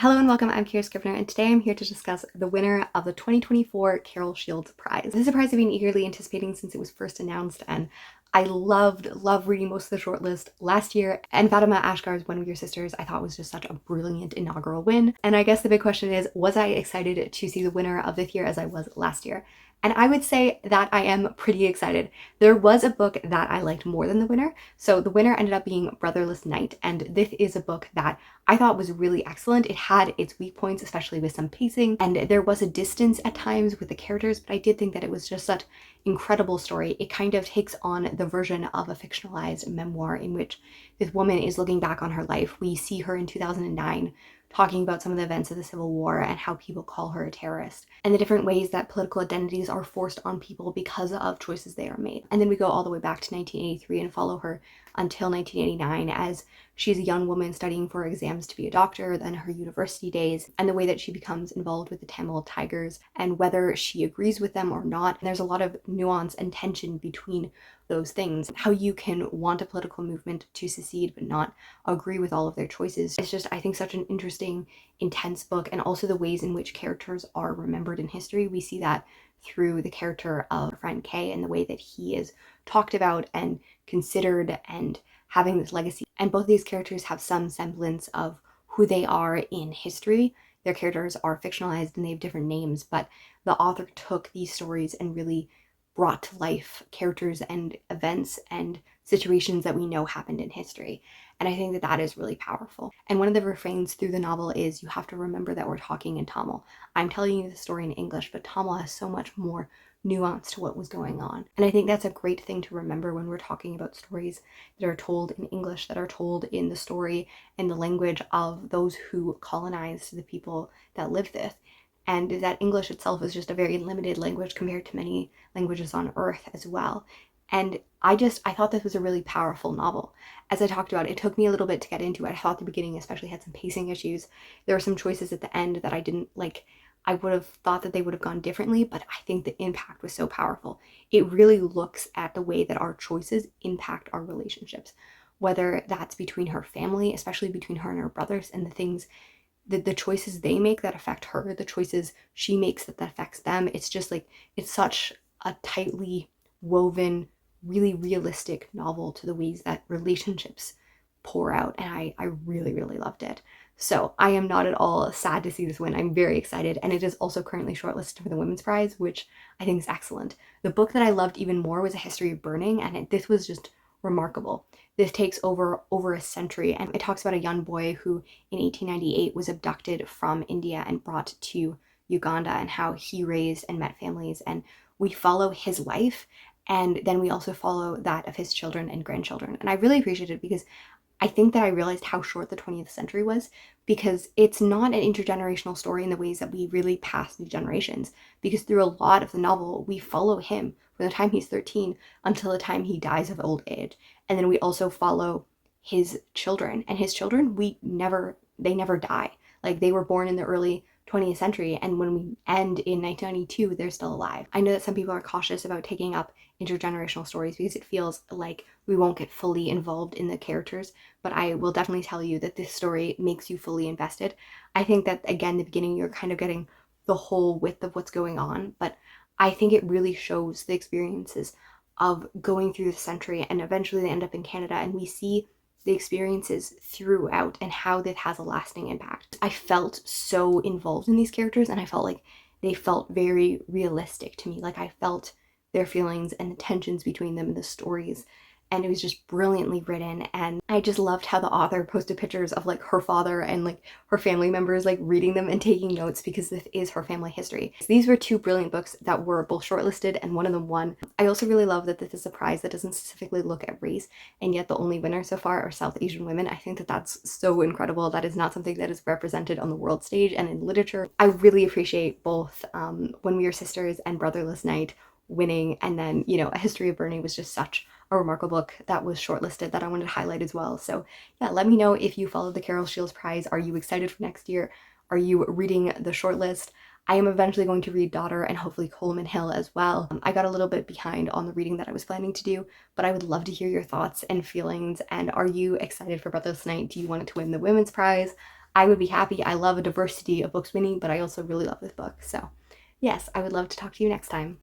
Hello and welcome, I'm Kira Scrivener, and today I'm here to discuss the winner of the 2024 Carol Shields Prize. This is a prize I've been eagerly anticipating since it was first announced, and I loved reading most of the shortlist last year, and Fatima Ashgar's When We Were Sisters I thought was just such a brilliant inaugural win. And I guess the big question is, was I excited to see the winner of this year as I was last year? And I would say that I am pretty excited. There was a book that I liked more than the winner. So the winner ended up being Brotherless Night, and this is a book that I thought was really excellent. It had its weak points, especially with some pacing, and there was a distance at times with the characters, but I did think that it was just such incredible story. It kind of takes on the version of a fictionalized memoir in which this woman is looking back on her life. We see her in 2009 talking about some of the events of the Civil War and how people call her a terrorist, and the different ways that political identities are forced on people because of choices they are made. And then we go all the way back to 1983 and follow her until 1989 as she's a young woman studying for exams to be a doctor, then her university days, and the way that she becomes involved with the Tamil Tigers and whether she agrees with them or not. And there's a lot of nuance and tension between those things. How you can want a political movement to secede but not agree with all of their choices. It's just, I think, such an interesting, intense book, and also the ways in which characters are remembered in history. We see that through the character of our friend Kay and the way that he is talked about and considered and having this legacy. And both these characters have some semblance of who they are in history. Their characters are fictionalized and they have different names, but the author took these stories and really brought to life characters and events and situations that we know happened in history. And I think that that is really powerful. And one of the refrains through the novel is, you have to remember that we're talking in Tamil. I'm telling you the story in English, but Tamil has so much more nuance to what was going on. And I think that's a great thing to remember when we're talking about stories that are told in English, that are told in the story and the language of those who colonized the people that lived this. And that English itself is just a very limited language compared to many languages on earth as well. And I thought this was a really powerful novel. As I talked about, it took me a little bit to get into it. I thought the beginning especially had some pacing issues. There were some choices at the end that I didn't like. I would have thought that they would have gone differently, but I think the impact was so powerful. It really looks at the way that our choices impact our relationships, whether that's between her family, especially between her and her brothers, and the things, the choices they make that affect her, the choices she makes that affects them. It's just like, it's such a tightly woven, really realistic novel to the ways that relationships pour out, and I really, really loved it. So I am not at all sad to see this win. I'm very excited, and it is also currently shortlisted for the Women's Prize, which I think is excellent. The book that I loved even more was A History of Burning, and this was just remarkable. This takes over a century, and it talks about a young boy who in 1898 was abducted from India and brought to Uganda, and how he raised and met families, and we follow his life, and then we also follow that of his children and grandchildren. And I really appreciated it because I think that I realized how short the 20th century was, because it's not an intergenerational story in the ways that we really pass through generations, because through a lot of the novel we follow him from the time he's 13 until the time he dies of old age. And then we also follow his children, and his children, they never die. Like, they were born in the early 20th century, and when we end in 1992, they're still alive. I know that some people are cautious about taking up intergenerational stories because it feels like we won't get fully involved in the characters, but I will definitely tell you that this story makes you fully invested. I think that, again, the beginning, you're kind of getting the whole width of what's going on, but I think it really shows the experiences of going through the century, and eventually they end up in Canada, and we see the experiences throughout and how that has a lasting impact. I felt so involved in these characters, and I felt like they felt very realistic to me. Like, I felt their feelings and the tensions between them and the stories, and it was just brilliantly written. And I just loved how the author posted pictures of like her father and like her family members like reading them and taking notes, because this is her family history. So these were two brilliant books that were both shortlisted, and one of them won. I also really love that this is a prize that doesn't specifically look at race, and yet the only winners so far are South Asian women. I think that that's so incredible. That is not something that is represented on the world stage and in literature. I really appreciate both When We Were Sisters and Brotherless Night winning, and then, you know, A History of Burning was just such a remarkable book that was shortlisted that I wanted to highlight as well. So yeah, let me know if you followed the Carol Shields Prize. Are you excited for next year? Are you reading the shortlist? I am eventually going to read Daughter and hopefully Coleman Hill as well. I got a little bit behind on the reading that I was planning to do, but I would love to hear your thoughts and feelings. And are you excited for Brotherless Night? Do you want it to win the Women's Prize? I would be happy. I love a diversity of books winning, but I also really love this book. So yes, I would love to talk to you next time.